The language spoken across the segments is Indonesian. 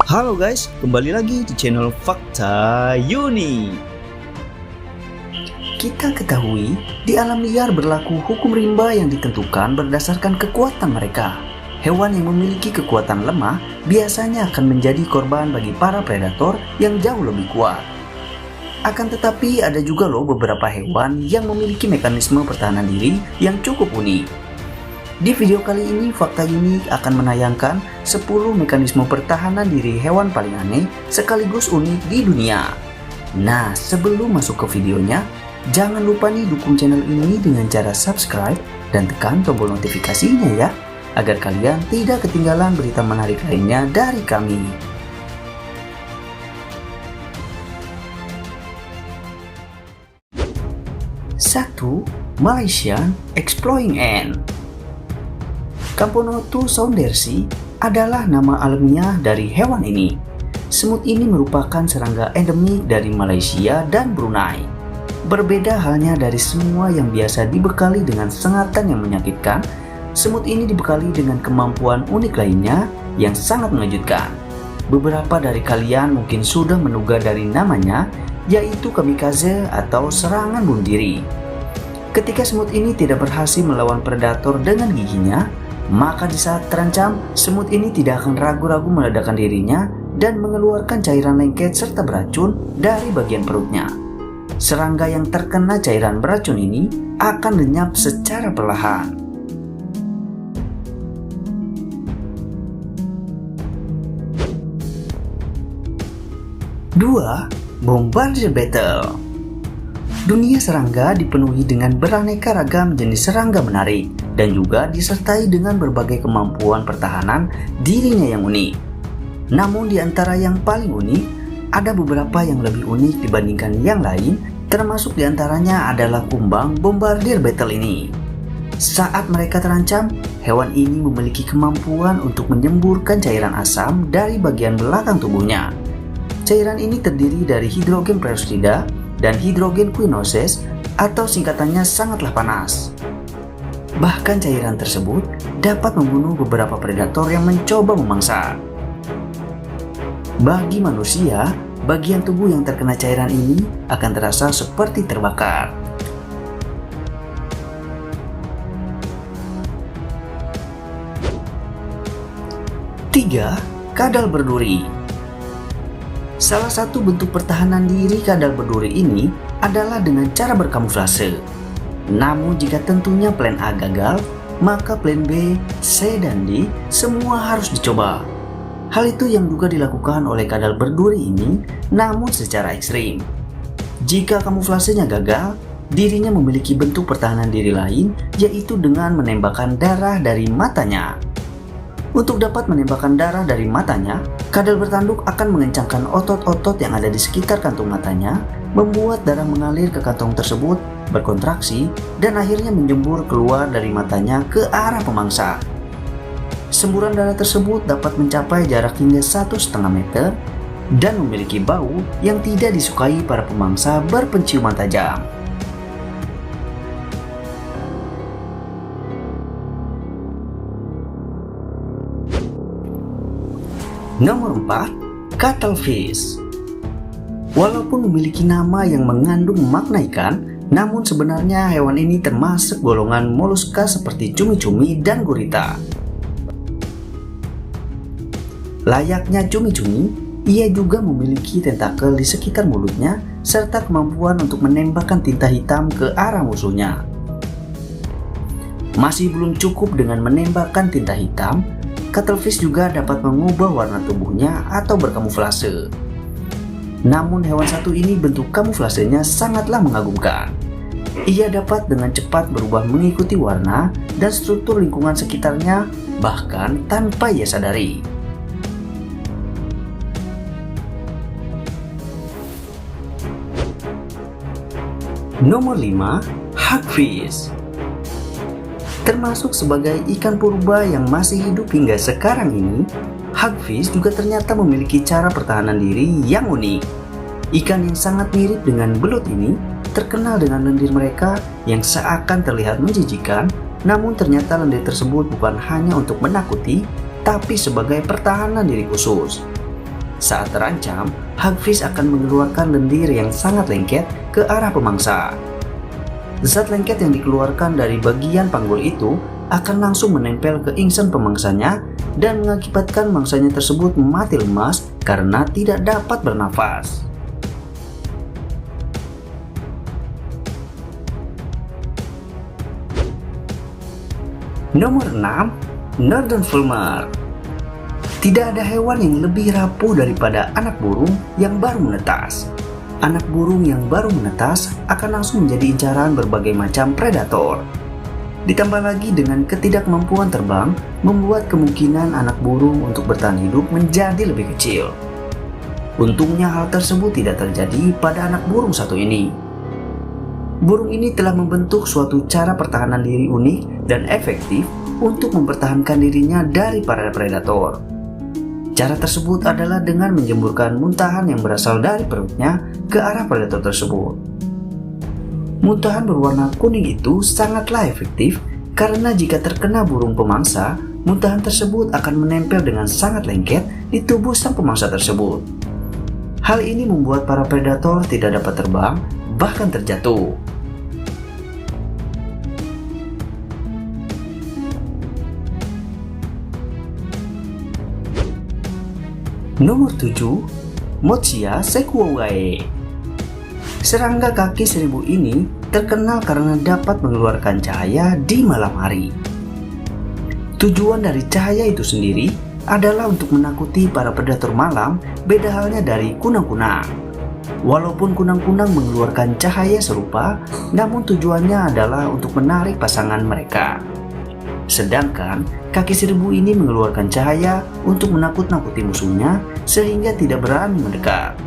Halo guys, kembali lagi di channel Fakta Uni. Kita ketahui, di alam liar berlaku hukum rimba yang ditentukan berdasarkan kekuatan mereka. Hewan yang memiliki kekuatan lemah biasanya akan menjadi korban bagi para predator yang jauh lebih kuat. Akan tetapi ada juga loh beberapa hewan yang memiliki mekanisme pertahanan diri yang cukup unik. Di video kali ini Fakta Unik akan menayangkan 10 mekanisme pertahanan diri hewan paling aneh sekaligus unik di dunia. Nah, sebelum masuk ke videonya, jangan lupa nih dukung channel ini dengan cara subscribe dan tekan tombol notifikasinya ya, agar kalian tidak ketinggalan berita menarik lainnya dari kami. Satu, Malaysian Exploring Ant. Camponotus saundersi adalah nama alamiah dari hewan ini. Semut ini merupakan serangga endemik dari Malaysia dan Brunei. Berbeda halnya dari semua yang biasa dibekali dengan sengatan yang menyakitkan, semut ini dibekali dengan kemampuan unik lainnya yang sangat mengejutkan. Beberapa dari kalian mungkin sudah menduga dari namanya, yaitu kamikaze atau serangan bunuh diri. Ketika semut ini tidak berhasil melawan predator dengan giginya, maka di saat terancam, semut ini tidak akan ragu-ragu meledakkan dirinya dan mengeluarkan cairan lengket serta beracun dari bagian perutnya. Serangga yang terkena cairan beracun ini akan lenyap secara perlahan. Dua, Bombardier Beetle. Dunia serangga dipenuhi dengan beraneka ragam jenis serangga menarik dan juga disertai dengan berbagai kemampuan pertahanan dirinya yang unik. Namun di antara yang paling unik, ada beberapa yang lebih unik dibandingkan yang lain, termasuk di antaranya adalah kumbang Bombardier Beetle ini. Saat mereka terancam, hewan ini memiliki kemampuan untuk menyemburkan cairan asam dari bagian belakang tubuhnya. Cairan ini terdiri dari hidrogen peroksida dan hidrogen quinoses atau singkatannya sangatlah panas. Bahkan cairan tersebut dapat membunuh beberapa predator yang mencoba memangsa. Bagi manusia, bagian tubuh yang terkena cairan ini akan terasa seperti terbakar. Tiga, kadal berduri. Salah satu bentuk pertahanan diri kadal berduri ini adalah dengan cara berkamuflase. Namun jika tentunya plan A gagal, maka plan B, C, dan D semua harus dicoba. Hal itu yang juga dilakukan oleh kadal berduri ini, namun secara ekstrim. Jika kamuflasenya gagal, dirinya memiliki bentuk pertahanan diri lain, yaitu dengan menembakkan darah dari matanya. Untuk dapat menembakkan darah dari matanya, kadal bertanduk akan mengencangkan otot-otot yang ada di sekitar kantung matanya, membuat darah mengalir ke kantong tersebut, berkontraksi, dan akhirnya menjembur keluar dari matanya ke arah pemangsa. Semburan darah tersebut dapat mencapai jarak hingga 1,5 meter dan memiliki bau yang tidak disukai para pemangsa berpenciuman tajam. Nomor 4, Cuttlefish. Walaupun memiliki nama yang mengandung makna ikan, namun sebenarnya hewan ini termasuk golongan moluska seperti cumi-cumi dan gurita. Layaknya cumi-cumi, ia juga memiliki tentakel di sekitar mulutnya serta kemampuan untuk menembakkan tinta hitam ke arah musuhnya. Masih belum cukup dengan menembakkan tinta hitam, Cuttlefish juga dapat mengubah warna tubuhnya atau berkamuflase. Namun hewan satu ini bentuk kamuflasenya sangatlah mengagumkan. Ia dapat dengan cepat berubah mengikuti warna dan struktur lingkungan sekitarnya bahkan tanpa ia sadari. Nomor 5, Hagfish. Termasuk sebagai ikan purba yang masih hidup hingga sekarang ini, Hagfish juga ternyata memiliki cara pertahanan diri yang unik. Ikan yang sangat mirip dengan belut ini terkenal dengan lendir mereka yang seakan terlihat menjijikan, namun ternyata lendir tersebut bukan hanya untuk menakuti, tapi sebagai pertahanan diri khusus. Saat terancam, hagfish akan mengeluarkan lendir yang sangat lengket ke arah pemangsa. Zat lengket yang dikeluarkan dari bagian panggul itu akan langsung menempel ke ingsan pemangsanya dan mengakibatkan mangsanya tersebut mati lemas karena tidak dapat bernafas. Nomor 6. Northern Fulmar. Tidak ada hewan yang lebih rapuh daripada anak burung yang baru menetas. Anak burung yang baru menetas akan langsung menjadi incaran berbagai macam predator. Ditambah lagi dengan ketidakmampuan terbang, membuat kemungkinan anak burung untuk bertahan hidup menjadi lebih kecil. Untungnya hal tersebut tidak terjadi pada anak burung satu ini. Burung ini telah membentuk suatu cara pertahanan diri unik dan efektif untuk mempertahankan dirinya dari para predator. Cara tersebut adalah dengan menjemburkan muntahan yang berasal dari perutnya ke arah predator tersebut. Muntahan berwarna kuning itu sangatlah efektif karena jika terkena burung pemangsa, muntahan tersebut akan menempel dengan sangat lengket di tubuh sang pemangsa tersebut. Hal ini membuat para predator tidak dapat terbang, bahkan terjatuh. Nomor 7. Mothia sequoiae. Serangga kaki 1000 ini terkenal karena dapat mengeluarkan cahaya di malam hari. Tujuan dari cahaya itu sendiri adalah untuk menakuti para predator malam, beda halnya dari kunang-kunang. Walaupun kunang-kunang mengeluarkan cahaya serupa, namun tujuannya adalah untuk menarik pasangan mereka. Sedangkan kaki 1000 ini mengeluarkan cahaya untuk menakut-nakuti musuhnya sehingga tidak berani mendekat.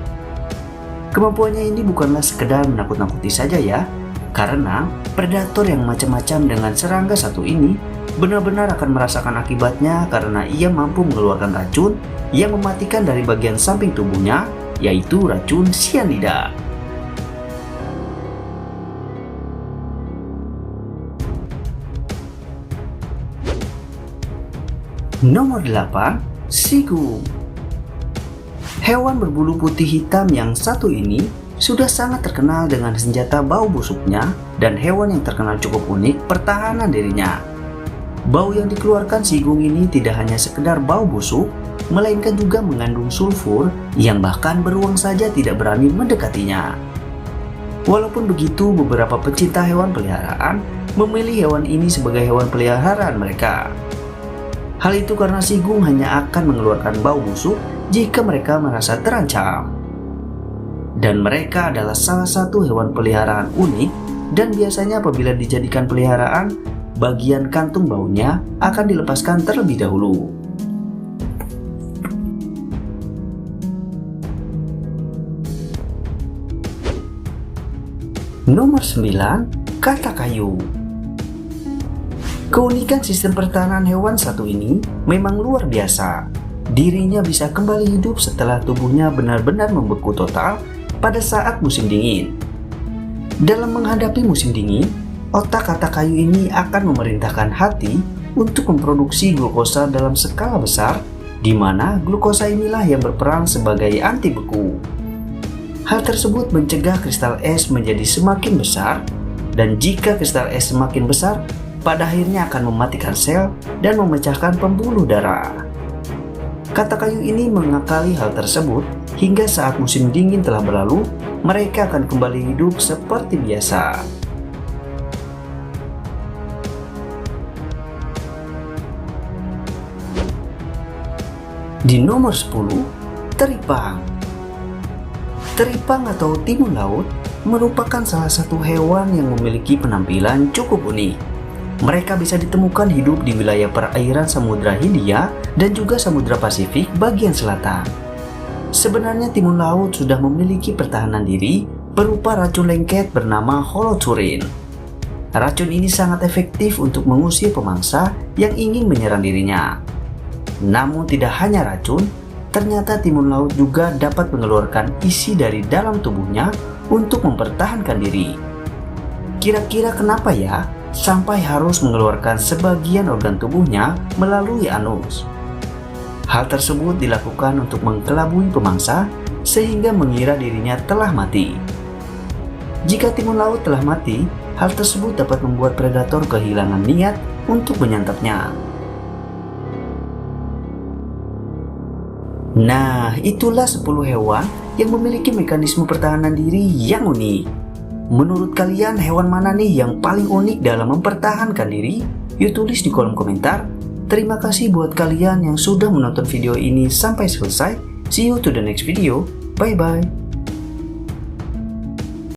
Kemampuannya ini bukanlah sekedar menakut-nakuti saja ya, karena predator yang macam-macam dengan serangga satu ini benar-benar akan merasakan akibatnya karena ia mampu mengeluarkan racun yang mematikan dari bagian samping tubuhnya, yaitu racun sianida. Nomor 8. Sigung. Hewan berbulu putih hitam yang satu ini sudah sangat terkenal dengan senjata bau busuknya dan hewan yang terkenal cukup unik pertahanan dirinya. Bau yang dikeluarkan sigung ini tidak hanya sekedar bau busuk, melainkan juga mengandung sulfur yang bahkan beruang saja tidak berani mendekatinya. Walaupun begitu, beberapa pecinta hewan peliharaan memilih hewan ini sebagai hewan peliharaan mereka. Hal itu karena sigung hanya akan mengeluarkan bau busuk jika mereka merasa terancam. Dan mereka adalah salah satu hewan peliharaan unik dan biasanya apabila dijadikan peliharaan, bagian kantung baunya akan dilepaskan terlebih dahulu. Nomor 9. Kata kayu. Keunikan sistem pertahanan hewan satu ini memang luar biasa. Dirinya bisa kembali hidup setelah tubuhnya benar-benar membeku total pada saat musim dingin. Dalam menghadapi musim dingin, otak kata kayu ini akan memerintahkan hati untuk memproduksi glukosa dalam skala besar, di mana glukosa inilah yang berperan sebagai anti beku. Hal tersebut mencegah kristal es menjadi semakin besar, dan jika kristal es semakin besar, pada akhirnya akan mematikan sel dan memecahkan pembuluh darah. Kata kayu ini mengakali hal tersebut hingga saat musim dingin telah berlalu, mereka akan kembali hidup seperti biasa. Di nomor 10, teripang. Teripang atau timun laut merupakan salah satu hewan yang memiliki penampilan cukup unik. Mereka bisa ditemukan hidup di wilayah perairan Samudra Hindia dan juga Samudra Pasifik bagian selatan. Sebenarnya timun laut sudah memiliki pertahanan diri berupa racun lengket bernama holoturin. Racun ini sangat efektif untuk mengusir pemangsa yang ingin menyerang dirinya. Namun tidak hanya racun, ternyata timun laut juga dapat mengeluarkan isi dari dalam tubuhnya untuk mempertahankan diri. Kira-kira kenapa ya sampai harus mengeluarkan sebagian organ tubuhnya melalui anus? Hal tersebut dilakukan untuk mengkelabui pemangsa sehingga mengira dirinya telah mati. Jika timun laut telah mati, hal tersebut dapat membuat predator kehilangan niat untuk menyantapnya. Nah, itulah 10 hewan yang memiliki mekanisme pertahanan diri yang unik. Menurut kalian, hewan mana nih yang paling unik dalam mempertahankan diri? Yuk tulis di kolom komentar. Terima kasih buat kalian yang sudah menonton video ini sampai selesai. See you to the next video. Bye bye.